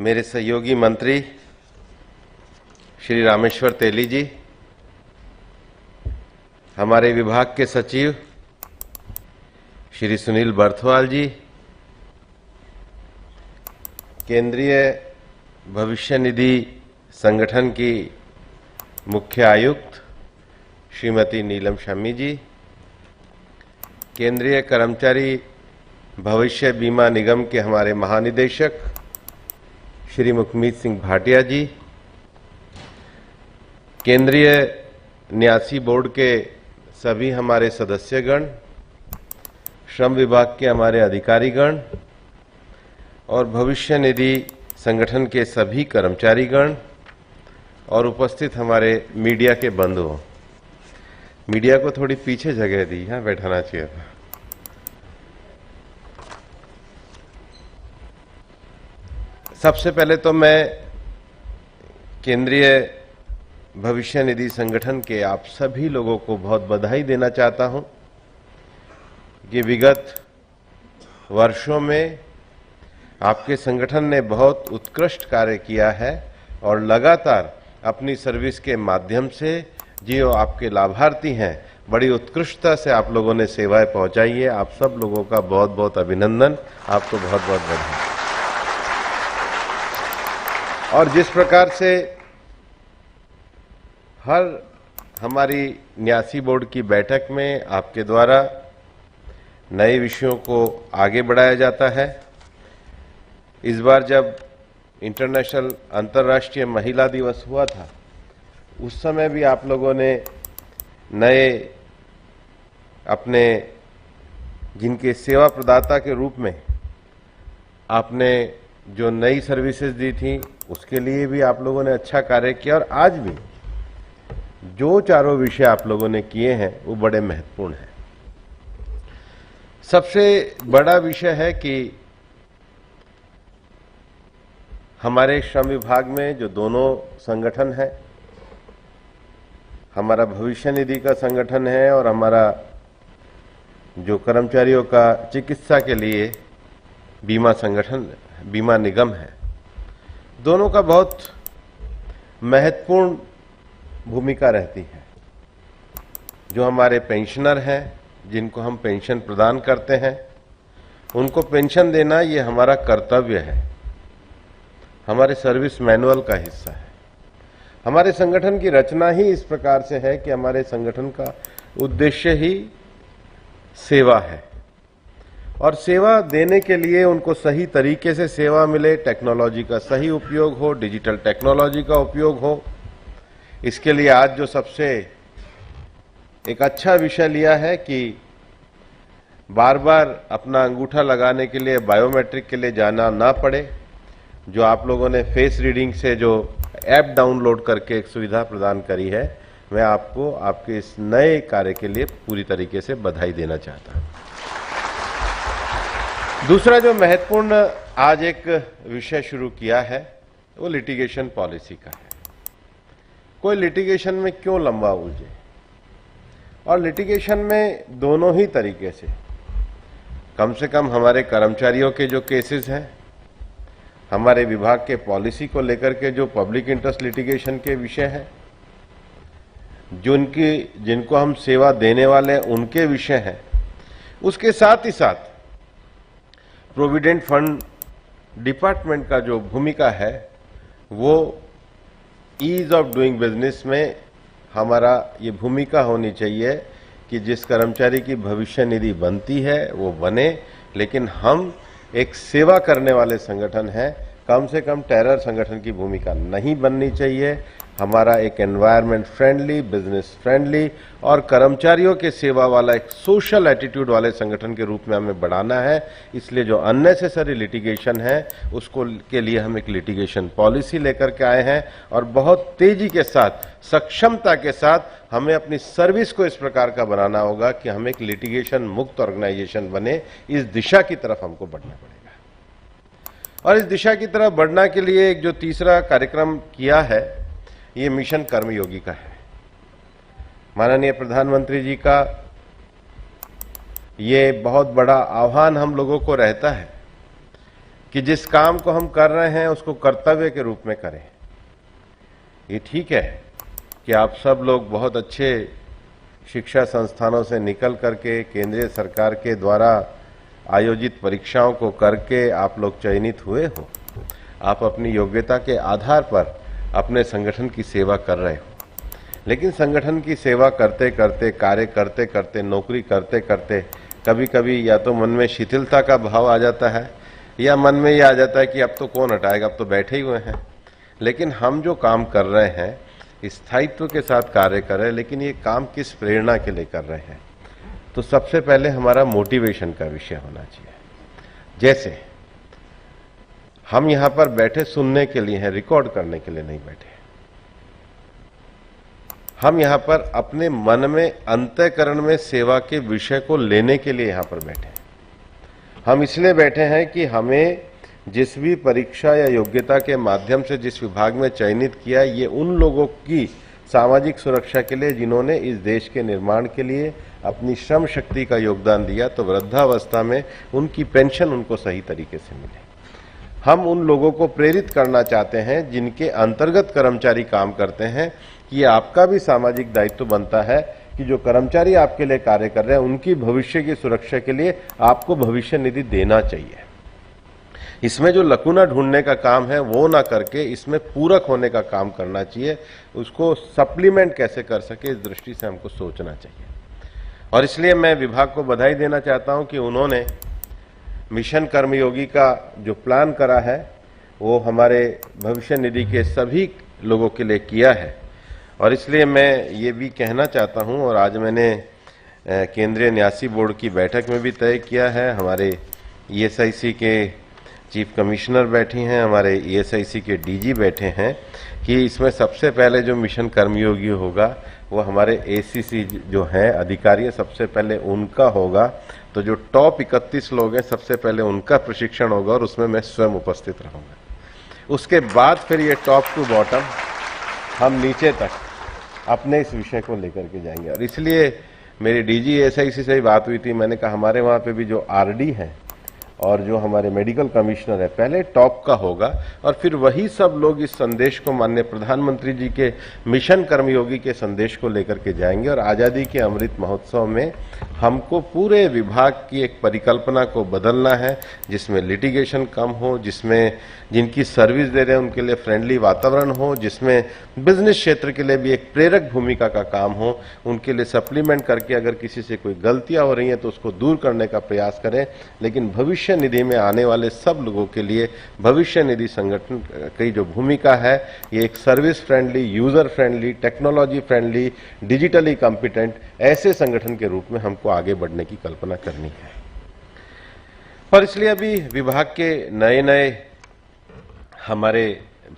मेरे सहयोगी मंत्री श्री रामेश्वर तेली जी, हमारे विभाग के सचिव श्री सुनील बर्थवाल जी, केंद्रीय भविष्य निधि संगठन की मुख्य आयुक्त श्रीमती नीलम शमी जी, केंद्रीय कर्मचारी भविष्य बीमा निगम के हमारे महानिदेशक श्री मुखमीत सिंह भाटिया जी, केंद्रीय न्यासी बोर्ड के सभी हमारे सदस्यगण, श्रम विभाग के हमारे अधिकारीगण और भविष्य निधि संगठन के सभी कर्मचारीगण और उपस्थित हमारे मीडिया के बंधुओं। मीडिया को थोड़ी पीछे जगह दी, यहां बैठाना चाहिए था। सबसे पहले तो मैं केंद्रीय भविष्य निधि संगठन के आप सभी लोगों को बहुत बधाई देना चाहता हूं कि विगत वर्षों में आपके संगठन ने बहुत उत्कृष्ट कार्य किया है और लगातार अपनी सर्विस के माध्यम से जो आपके लाभार्थी हैं, बड़ी उत्कृष्टता से आप लोगों ने सेवाएं पहुंचाई है। आप सब लोगों का बहुत बहुत अभिनंदन, आपको बहुत बहुत बधाई। और जिस प्रकार से हर हमारी न्यासी बोर्ड की बैठक में आपके द्वारा नए विषयों को आगे बढ़ाया जाता है, इस बार जब इंटरनेशनल अंतर्राष्ट्रीय महिला दिवस हुआ था, उस समय भी आप लोगों ने नए अपने जिनके सेवा प्रदाता के रूप में आपने जो नई सर्विसेज दी थी, उसके लिए भी आप लोगों ने अच्छा कार्य किया। और आज भी जो चारों विषय आप लोगों ने किए हैं वो बड़े महत्वपूर्ण हैं। सबसे बड़ा विषय है कि हमारे श्रम विभाग में जो दोनों संगठन है, हमारा भविष्य निधि का संगठन है और हमारा जो कर्मचारियों का चिकित्सा के लिए बीमा संगठन, बीमा निगम है, दोनों का बहुत महत्वपूर्ण भूमिका रहती है। जो हमारे पेंशनर हैं, जिनको हम पेंशन प्रदान करते हैं, उनको पेंशन देना ये हमारा कर्तव्य है, हमारे सर्विस मैनुअल का हिस्सा है। हमारे संगठन की रचना ही इस प्रकार से है कि हमारे संगठन का उद्देश्य ही सेवा है और सेवा देने के लिए उनको सही तरीके से सेवा मिले, टेक्नोलॉजी का सही उपयोग हो, डिजिटल टेक्नोलॉजी का उपयोग हो। इसके लिए आज जो सबसे एक अच्छा विषय लिया है कि बार बार अपना अंगूठा लगाने के लिए बायोमेट्रिक के लिए जाना ना पड़े, जो आप लोगों ने फेस रीडिंग से जो ऐप डाउनलोड करके एक सुविधा प्रदान करी है, मैं आपको आपके इस नए कार्य के लिए पूरी तरीके से बधाई देना चाहता हूं। दूसरा जो महत्वपूर्ण आज एक विषय शुरू किया है वो लिटिगेशन पॉलिसी का है। कोई लिटिगेशन में क्यों लंबा उलझे, और लिटिगेशन में दोनों ही तरीके से कम हमारे कर्मचारियों के जो केसेस हैं, हमारे विभाग के पॉलिसी को लेकर के जो पब्लिक इंटरेस्ट लिटिगेशन के विषय हैं, जिनको हम सेवा देने वाले हैं उनके विषय हैं, उसके साथ ही साथ प्रोविडेंट फंड डिपार्टमेंट का जो भूमिका है वो ईज ऑफ डूइंग बिजनेस में हमारा ये भूमिका होनी चाहिए कि जिस कर्मचारी की भविष्य निधि बनती है वो बने, लेकिन हम एक सेवा करने वाले संगठन हैं, कम से कम टेरर संगठन की भूमिका नहीं बननी चाहिए। हमारा एक एनवायरनमेंट फ्रेंडली, बिजनेस फ्रेंडली और कर्मचारियों के सेवा वाला एक सोशल एटीट्यूड वाले संगठन के रूप में हमें बढ़ाना है। इसलिए जो अननेसेसरी लिटिगेशन है उसको के लिए हम एक लिटिगेशन पॉलिसी लेकर के आए हैं और बहुत तेजी के साथ, सक्षमता के साथ हमें अपनी सर्विस को इस प्रकार का बनाना होगा कि हम एक लिटिगेशन मुक्त ऑर्गेनाइजेशन बने। इस दिशा की तरफ हमको बढ़ना पड़ेगा और इस दिशा की तरफ बढ़ने के लिए एक जो तीसरा कार्यक्रम किया है, ये मिशन कर्मयोगी का है। माननीय प्रधानमंत्री जी का ये बहुत बड़ा आह्वान हम लोगों को रहता है कि जिस काम को हम कर रहे हैं उसको कर्तव्य के रूप में करें। ये ठीक है कि आप सब लोग बहुत अच्छे शिक्षा संस्थानों से निकल करके केंद्रीय सरकार के द्वारा आयोजित परीक्षाओं को करके आप लोग चयनित हुए हो। आप अपनी योग्यता के आधार पर अपने संगठन की सेवा कर रहे हो, लेकिन संगठन की सेवा करते करते, कार्य करते करते, नौकरी करते करते कभी कभी या तो मन में शिथिलता का भाव आ जाता है या मन में ये आ जाता है कि अब तो कौन हटाएगा, अब तो बैठे ही हुए हैं। लेकिन हम जो काम कर रहे हैं स्थायित्व के साथ कार्य कर रहे हैं, लेकिन ये काम किस प्रेरणा के लिए कर रहे हैं? तो सबसे पहले हमारा मोटिवेशन का विषय होना चाहिए। जैसे हम यहां पर बैठे सुनने के लिए हैं, रिकॉर्ड करने के लिए नहीं बैठे। हम यहां पर अपने मन में अंतःकरण में सेवा के विषय को लेने के लिए यहां पर बैठे हैं। हम इसलिए बैठे हैं कि हमें जिस भी परीक्षा या योग्यता के माध्यम से जिस विभाग में चयनित किया, ये उन लोगों की सामाजिक सुरक्षा के लिए जिन्होंने इस देश के निर्माण के लिए अपनी श्रम शक्ति का योगदान दिया, तो वृद्धावस्था में उनकी पेंशन उनको सही तरीके से मिले। हम उन लोगों को प्रेरित करना चाहते हैं जिनके अंतर्गत कर्मचारी काम करते हैं कि ये आपका भी सामाजिक दायित्व बनता है कि जो कर्मचारी आपके लिए कार्य कर रहे हैं उनकी भविष्य की सुरक्षा के लिए आपको भविष्य निधि देना चाहिए। इसमें जो लकुना ढूंढने का काम है वो ना करके इसमें पूरक होने का काम करना चाहिए, उसको सप्लीमेंट कैसे कर सके इस दृष्टि से हमको सोचना चाहिए। और इसलिए मैं विभाग को बधाई देना चाहता हूं कि उन्होंने मिशन कर्मयोगी का जो प्लान करा है वो हमारे भविष्य निधि के सभी लोगों के लिए किया है। और इसलिए मैं ये भी कहना चाहता हूं, और आज मैंने केंद्रीय न्यासी बोर्ड की बैठक में भी तय किया है, हमारे ईएसआईसी के चीफ कमिश्नर बैठी हैं, हमारे ईएसआईसी के डीजी बैठे हैं, कि इसमें सबसे पहले जो मिशन कर्मयोगी होगा वो हमारे एसीसी जो हैं अधिकारी, सबसे पहले उनका होगा। तो जो टॉप 31 लोग हैं सबसे पहले उनका प्रशिक्षण होगा और उसमें मैं स्वयं उपस्थित रहूंगा। उसके बाद फिर ये टॉप टू बॉटम हम नीचे तक अपने इस विषय को लेकर के जाएंगे। और इसलिए मेरी डीजी एसआईसी से ही बात हुई थी, मैंने कहा हमारे वहां पे भी जो आरडी है और जो हमारे मेडिकल कमिश्नर है पहले टॉप का होगा और फिर वही सब लोग इस संदेश को माननीय प्रधानमंत्री जी के मिशन कर्मयोगी के संदेश को लेकर के जाएंगे। और आज़ादी के अमृत महोत्सव में हमको पूरे विभाग की एक परिकल्पना को बदलना है जिसमें लिटिगेशन कम हो, जिसमें जिनकी सर्विस दे रहे हैं उनके लिए फ्रेंडली वातावरण हो, जिसमें बिजनेस क्षेत्र के लिए भी एक प्रेरक भूमिका का काम हो, उनके लिए सप्लीमेंट करके अगर किसी से कोई गलतियां हो रही हैं तो उसको दूर करने का प्रयास करें। लेकिन भविष्य निधि में आने वाले सब लोगों के लिए भविष्य निधि संगठन की जो भूमिका है ये एक service friendly, user friendly, technology friendly, digitally competent ऐसे संगठन के रूप में हमको आगे बढ़ने की कल्पना करनी है। और इसलिए अभी विभाग के नए नए हमारे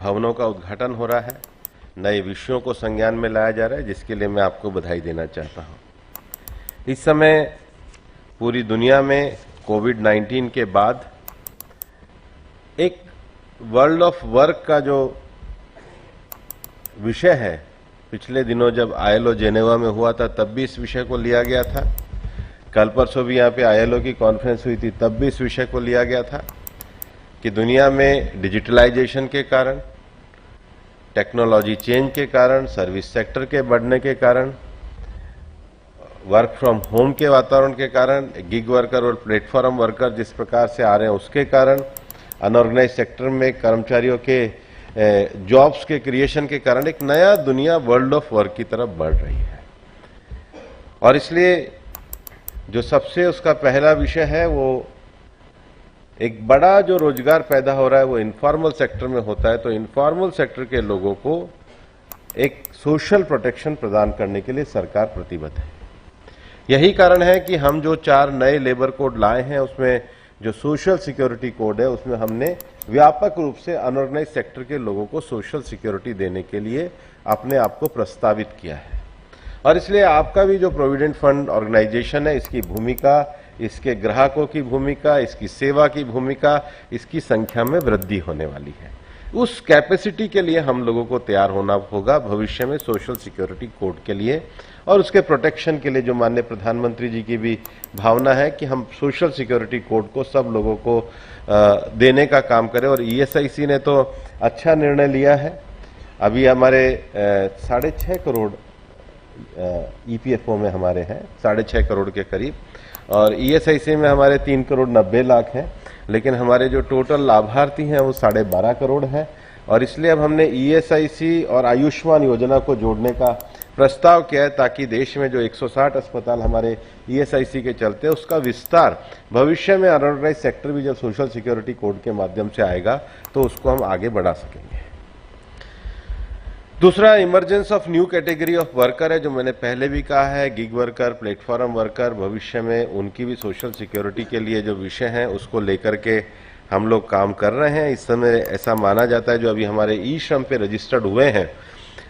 भवनों का उद्घाटन हो रहा है, नए विषयों को संज्ञान में लाया जा रहा है, जिसके लिए मैं आपको बधाई देना चाहता हूं। इस समय पूरी दुनिया में कोविड-19 के बाद एक वर्ल्ड ऑफ वर्क का जो विषय है, पिछले दिनों जब आईएलओ जेनेवा में हुआ था तब भी इस विषय को लिया गया था, कल परसों भी यहाँ पे आईएलओ की कॉन्फ्रेंस हुई थी तब भी इस विषय को लिया गया था कि दुनिया में डिजिटलाइजेशन के कारण, टेक्नोलॉजी चेंज के कारण, सर्विस सेक्टर के बढ़ने के कारण, वर्क फ्रॉम होम के वातावरण के कारण, गिग वर्कर और प्लेटफॉर्म वर्कर जिस प्रकार से आ रहे हैं उसके कारण, अनऑर्गेनाइज सेक्टर में कर्मचारियों के जॉब्स के क्रिएशन के कारण एक नया दुनिया वर्ल्ड ऑफ वर्क की तरफ बढ़ रही है। और इसलिए जो सबसे उसका पहला विषय है वो एक बड़ा जो रोजगार पैदा हो रहा है वो इनफॉर्मल सेक्टर में होता है। तो इनफॉर्मल सेक्टर के लोगों को एक सोशल प्रोटेक्शन प्रदान करने के लिए सरकार प्रतिबद्ध है। यही कारण है कि हम जो 4 नए लेबर कोड लाए हैं उसमें जो सोशल सिक्योरिटी कोड है उसमें हमने व्यापक रूप से अनऑर्गेनाइज सेक्टर के लोगों को सोशल सिक्योरिटी देने के लिए अपने आप को प्रस्तावित किया है। और इसलिए आपका भी जो प्रोविडेंट फंड ऑर्गेनाइजेशन है इसकी भूमिका, इसके ग्राहकों की भूमिका, इसकी सेवा की भूमिका, इसकी संख्या में वृद्धि होने वाली है। उस कैपेसिटी के लिए हम लोगों को तैयार होना होगा भविष्य में सोशल सिक्योरिटी कोड के लिए, और उसके प्रोटेक्शन के लिए जो माननीय प्रधानमंत्री जी की भी भावना है कि हम सोशल सिक्योरिटी कोड को सब लोगों को देने का काम करें। और ईएसआईसी ने तो अच्छा निर्णय लिया है। अभी हमारे 6.5 करोड़ ईपीएफओ में हमारे हैं, 6.5 करोड़ के करीब, और ईएसआईसी में हमारे 3 करोड़ 90 लाख हैं, लेकिन हमारे जो टोटल लाभार्थी हैं वो 12.5 करोड़ हैं। और इसलिए अब हमने ईएसआईसी और आयुष्मान योजना को जोड़ने का प्रस्ताव किया है, ताकि देश में जो 160 अस्पताल हमारे ईएसआईसी के चलते हैं उसका विस्तार भविष्य में अनऑर्गेनाइज्ड सेक्टर भी जब सोशल सिक्योरिटी कोड के माध्यम से आएगा तो उसको हम आगे बढ़ा सकेंगे। दूसरा, emergence of new category of worker है, जो मैंने पहले भी कहा है, गिग वर्कर, प्लेटफॉर्म वर्कर, भविष्य में उनकी भी सोशल सिक्योरिटी के लिए जो विषय हैं उसको लेकर के हम लोग काम कर रहे हैं। इस समय ऐसा माना जाता है जो अभी हमारे ई श्रम पे रजिस्टर्ड हुए हैं,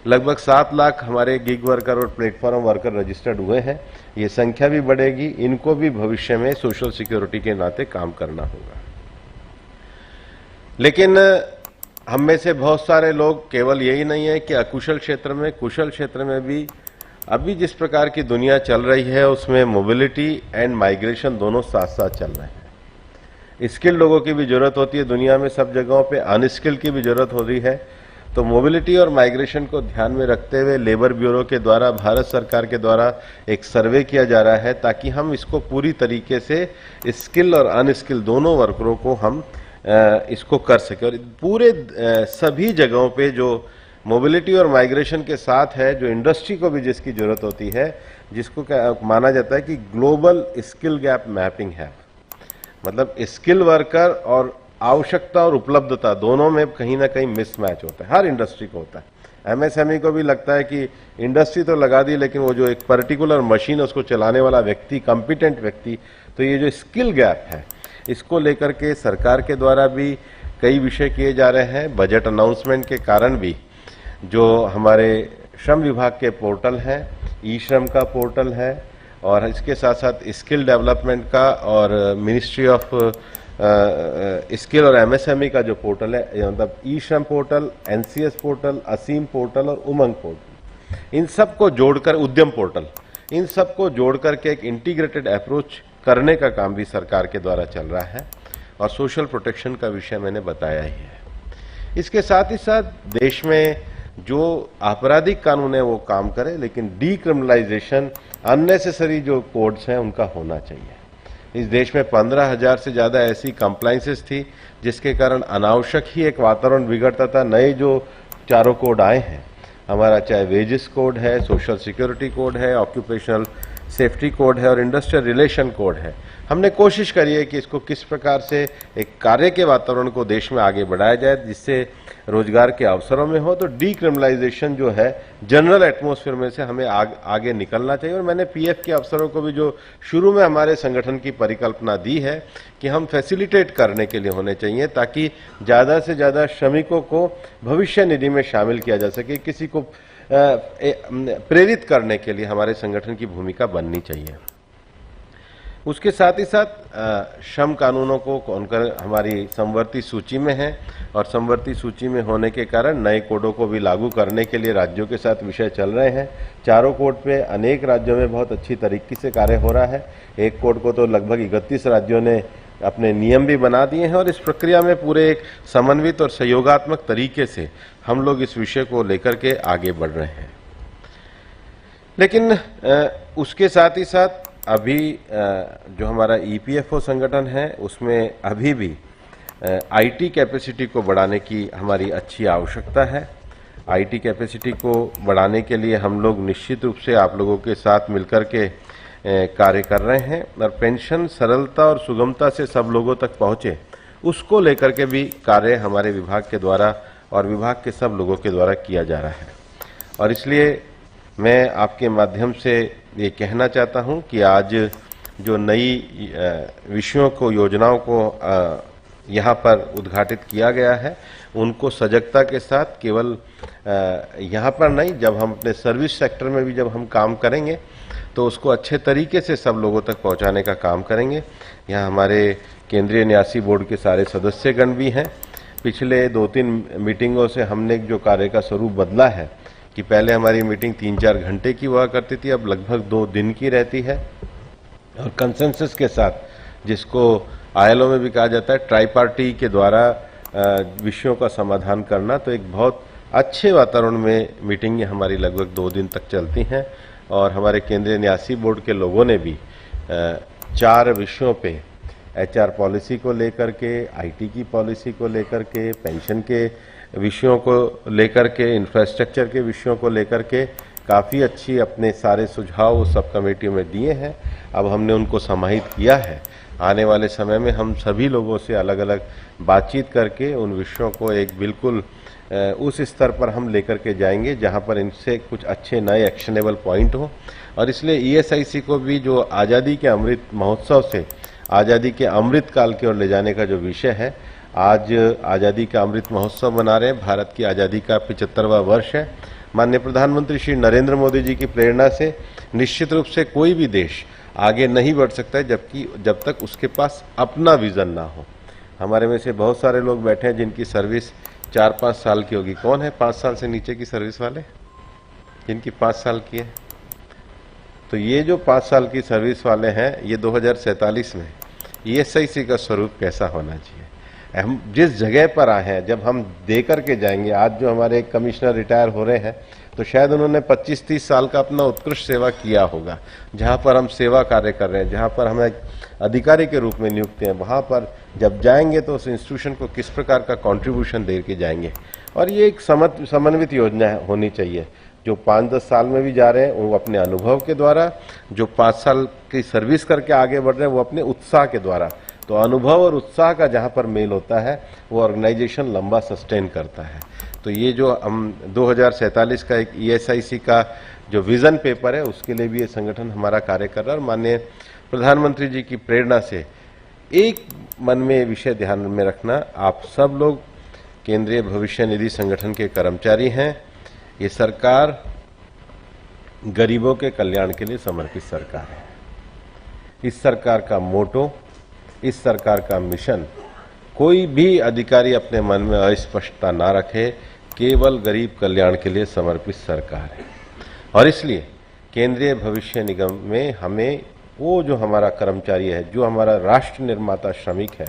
लगभग 7 लाख हमारे गिग वर्कर और प्लेटफॉर्म वर्कर रजिस्टर्ड हुए हैं। ये संख्या भी बढ़ेगी, इनको भी भविष्य में सोशल सिक्योरिटी के नाते काम करना होगा। लेकिन हम में से बहुत सारे लोग केवल यही नहीं है कि अकुशल क्षेत्र में, कुशल क्षेत्र में भी अभी जिस प्रकार की दुनिया चल रही है उसमें मोबिलिटी एंड माइग्रेशन दोनों साथ साथ चल रहे हैं। स्किल्ड लोगों की भी जरूरत होती है दुनिया में, सब जगहों पे अनस्किल्ड की भी जरूरत हो रही है। तो मोबिलिटी और माइग्रेशन को ध्यान में रखते हुए लेबर ब्यूरो के द्वारा, भारत सरकार के द्वारा एक सर्वे किया जा रहा है, ताकि हम इसको पूरी तरीके से स्किल और अनस्किल दोनों वर्करों को हम इसको कर सके। और पूरे सभी जगहों पे जो मोबिलिटी और माइग्रेशन के साथ है, जो इंडस्ट्री को भी जिसकी जरूरत होती है, जिसको माना जाता है कि ग्लोबल स्किल गैप मैपिंग है, मतलब स्किल वर्कर और आवश्यकता और उपलब्धता दोनों में कहीं ना कहीं मिसमैच होता है, हर इंडस्ट्री को होता है। एमएसएमई को भी लगता है कि इंडस्ट्री तो लगा दी, लेकिन वो जो एक पर्टिकुलर मशीन उसको चलाने वाला व्यक्ति, कॉम्पिटेंट व्यक्ति, तो ये जो स्किल गैप है इसको लेकर के सरकार के द्वारा भी कई विषय किए जा रहे हैं। बजट अनाउंसमेंट के कारण भी जो हमारे श्रम विभाग के पोर्टल हैं, ई श्रम का पोर्टल है, और इसके साथ साथ स्किल डेवलपमेंट का और मिनिस्ट्री ऑफ स्किल और एमएसएमई का जो पोर्टल है, मतलब ई श्रम पोर्टल, एनसीएस पोर्टल, असीम पोर्टल और उमंग पोर्टल, इन सबको जोड़कर उद्यम पोर्टल, इन सबको जोड़कर के एक इंटीग्रेटेड अप्रोच करने का काम भी सरकार के द्वारा चल रहा है। और सोशल प्रोटेक्शन का विषय मैंने बताया ही है। इसके साथ ही साथ देश में जो आपराधिक कानून है वो काम करे, लेकिन डीक्रिमिनलाइजेशन, अननेसेसरी जो कोड्स हैं उनका होना चाहिए। इस देश में 15,000 से ज्यादा ऐसी कंप्लाइंसेस थी जिसके कारण अनावश्यक ही एक वातावरण बिगड़ता था। नए जो चारों कोड आए हैं, हमारा चाहे वेजेस कोड है, सोशल सिक्योरिटी कोड है, ऑक्यूपेशनल सेफ्टी कोड है और इंडस्ट्रियल रिलेशन कोड है, हमने कोशिश करी है कि इसको किस प्रकार से एक कार्य के वातावरण को देश में आगे बढ़ाया जाए जिससे रोजगार के अवसरों में हो। तो डीक्रिमिनलाइजेशन जो है जनरल एटमॉस्फेयर में से हमें आगे निकलना चाहिए। और मैंने पीएफ के अफसरों को भी जो शुरू में हमारे संगठन की परिकल्पना दी है कि हम फैसिलिटेट करने के लिए होने चाहिए, ताकि ज्यादा से ज्यादा श्रमिकों को भविष्य निधि में शामिल किया जा सके। किसी को प्रेरित करने के लिए हमारे संगठन की भूमिका बननी चाहिए। उसके साथ ही साथ श्रम कानूनों को कौनकर हमारी समवर्ती सूची में है, और समवर्ती सूची में होने के कारण नए कोडों को भी लागू करने के लिए राज्यों के साथ विषय चल रहे हैं। चारों कोड पे अनेक राज्यों में बहुत अच्छी तरीके से कार्य हो रहा है। एक कोड को तो लगभग 31 राज्यों ने अपने नियम भी बना दिए हैं, और इस प्रक्रिया में पूरे एक समन्वित और सहयोगात्मक तरीके से हम लोग इस विषय को लेकर के आगे बढ़ रहे हैं। लेकिन उसके साथ ही साथ अभी जो हमारा ईपीएफओ संगठन है उसमें अभी भी आईटी कैपेसिटी को बढ़ाने की हमारी अच्छी आवश्यकता है। आईटी कैपेसिटी को बढ़ाने के लिए हम लोग निश्चित रूप से आप लोगों के साथ मिलकर के कार्य कर रहे हैं, और पेंशन सरलता और सुगमता से सब लोगों तक पहुंचे उसको लेकर के भी कार्य हमारे विभाग के द्वारा और विभाग के सब लोगों के द्वारा किया जा रहा है। और इसलिए मैं आपके माध्यम से ये कहना चाहता हूं कि आज जो नई विषयों को, योजनाओं को यहाँ पर उद्घाटित किया गया है, उनको सजगता के साथ केवल यहाँ पर नहीं, जब हम अपने सर्विस सेक्टर में भी जब हम काम करेंगे तो उसको अच्छे तरीके से सब लोगों तक पहुँचाने का काम करेंगे। यहाँ हमारे केंद्रीय न्यासी बोर्ड के सारे सदस्यगण भी हैं, पिछले 2-3 मीटिंगों से हमने जो कार्य का स्वरूप बदला है कि पहले हमारी मीटिंग 3-4 घंटे की हुआ करती थी, अब लगभग 2 दिन की रहती है और कंसेंसस के साथ, जिसको ILO में भी कहा जाता है ट्राईपार्टी के द्वारा विषयों का समाधान करना। तो एक बहुत अच्छे वातावरण में मीटिंगें हमारी लगभग 2 दिन तक चलती हैं और हमारे केंद्रीय न्यासी बोर्ड के लोगों ने भी 4 विषयों पे HR पॉलिसी को लेकर के, IT की पॉलिसी को लेकर के, पेंशन के विषयों को लेकर के, इंफ्रास्ट्रक्चर के विषयों को लेकर के काफ़ी अच्छी अपने सारे सुझाव उस सब कमेटी में दिए हैं। अब हमने उनको समाहित किया है। आने वाले समय में हम सभी लोगों से अलग अलग बातचीत करके उन विषयों को एक बिल्कुल उस स्तर पर हम लेकर के जाएंगे जहां पर इनसे कुछ अच्छे नए एक्शनेबल पॉइंट हो। और इसलिए ESIC को भी जो आज़ादी के अमृत महोत्सव से आज़ादी के अमृत काल की ओर ले जाने का जो विषय है, आज आज़ादी का अमृत महोत्सव मना रहे हैं। भारत की आज़ादी का 75वां वर्ष है। माननीय प्रधानमंत्री श्री नरेंद्र मोदी जी की प्रेरणा से निश्चित रूप से कोई भी देश आगे नहीं बढ़ सकता है जब तक उसके पास अपना विजन ना हो। हमारे में से बहुत सारे लोग बैठे हैं जिनकी सर्विस 4-5 साल की होगी। कौन है 5 साल से नीचे की सर्विस वाले जिनकी 5 साल की है? तो ये जो 5 साल की सर्विस वाले हैं, ये 2047 में ESIC का स्वरूप कैसा होना चाहिए। हम जिस जगह पर आए हैं, जब हम दे करके जाएंगे, आज जो हमारे कमिश्नर रिटायर हो रहे हैं तो शायद उन्होंने 25-30 साल का अपना उत्कृष्ट सेवा किया होगा। जहाँ पर हम सेवा कार्य कर रहे हैं, जहाँ पर हम एक अधिकारी के रूप में नियुक्त हैं, वहाँ पर जब जाएंगे तो उस इंस्टीट्यूशन को किस प्रकार का कंट्रीब्यूशन दे के जाएंगे। और ये एक समन्वित योजना होनी चाहिए। जो 5-10 साल में भी जा रहे हैं वो अपने अनुभव के द्वारा, जो 5 साल की सर्विस करके आगे बढ़ रहे हैं वो अपने उत्साह के द्वारा। तो अनुभव और उत्साह का जहाँ पर मेल होता है वो ऑर्गेनाइजेशन लंबा सस्टेन करता है। तो ये जो हम 2047 का एक ESIC का जो विजन पेपर है उसके लिए भी ये संगठन हमारा कार्य कर रहा है। और माननीय प्रधानमंत्री जी की प्रेरणा से एक मन में ये विषय ध्यान में रखना, आप सब लोग केंद्रीय भविष्य निधि संगठन के कर्मचारी हैं। ये सरकार गरीबों के कल्याण के लिए समर्पित सरकार है। इस सरकार का मोटो, इस सरकार का मिशन, कोई भी अधिकारी अपने मन में अस्पष्टता ना रखे, केवल गरीब कल्याण के लिए समर्पित सरकार है। और इसलिए केंद्रीय भविष्य निगम में हमें वो जो हमारा कर्मचारी है, जो हमारा राष्ट्र निर्माता श्रमिक है,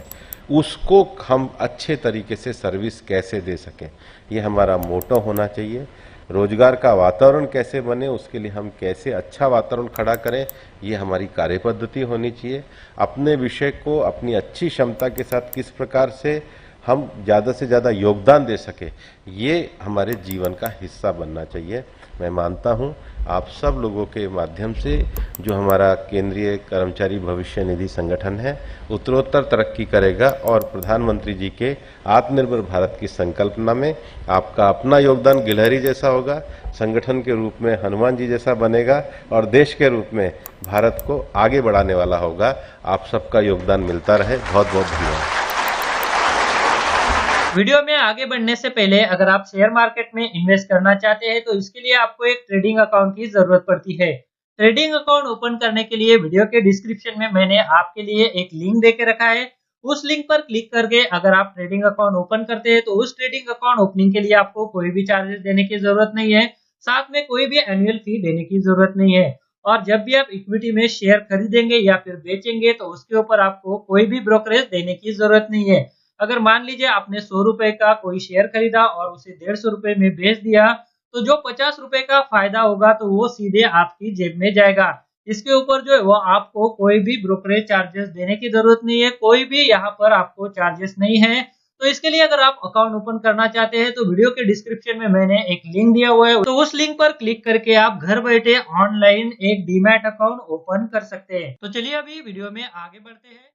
उसको हम अच्छे तरीके से सर्विस कैसे दे सकें, ये हमारा मोटो होना चाहिए। रोजगार का वातावरण कैसे बने, उसके लिए हम कैसे अच्छा वातावरण खड़ा करें, ये हमारी कार्य पद्धति होनी चाहिए। अपने विषय को अपनी अच्छी क्षमता के साथ किस प्रकार से हम ज़्यादा से ज़्यादा योगदान दे सके, ये हमारे जीवन का हिस्सा बनना चाहिए। मैं मानता हूँ आप सब लोगों के माध्यम से जो हमारा केंद्रीय कर्मचारी भविष्य निधि संगठन है उत्तरोत्तर तरक्की करेगा और प्रधानमंत्री जी के आत्मनिर्भर भारत की संकल्पना में आपका अपना योगदान गिलहरी जैसा होगा, संगठन के रूप में हनुमान जी जैसा बनेगा और देश के रूप में भारत को आगे बढ़ाने वाला होगा। आप सबका योगदान मिलता रहे। बहुत बहुत धन्यवाद। वीडियो में आगे बढ़ने से पहले अगर आप शेयर मार्केट में इन्वेस्ट करना चाहते हैं तो इसके लिए आपको एक ट्रेडिंग अकाउंट की जरूरत पड़ती है। ट्रेडिंग अकाउंट ओपन करने के लिए वीडियो के डिस्क्रिप्शन में मैंने आपके लिए एक लिंक दे के रखा है। उस लिंक पर क्लिक करके अगर आप ट्रेडिंग अकाउंट ओपन करते हैं तो उस ट्रेडिंग अकाउंट ओपनिंग के लिए आपको कोई भी चार्जेस देने की जरूरत नहीं है, साथ में कोई भी एनुअल फी देने की जरूरत नहीं है। और जब भी आप इक्विटी में शेयर खरीदेंगे या फिर बेचेंगे तो उसके ऊपर आपको कोई भी ब्रोकरेज देने की जरूरत नहीं है। अगर मान लीजिए आपने 100 रुपए का कोई शेयर खरीदा और उसे 150 रुपए में बेच दिया तो जो 50 रुपए का फायदा होगा तो वो सीधे आपकी जेब में जाएगा। इसके ऊपर जो है वो आपको कोई भी ब्रोकरेज चार्जेस देने की जरूरत नहीं है, कोई भी यहाँ पर आपको चार्जेस नहीं है। तो इसके लिए अगर आप अकाउंट ओपन करना चाहते हैं तो वीडियो के डिस्क्रिप्शन में मैंने एक लिंक दिया हुआ है, तो उस लिंक पर क्लिक करके आप घर बैठे ऑनलाइन एक डीमैट अकाउंट ओपन कर सकते हैं। तो चलिए अभी वीडियो में आगे बढ़ते हैं।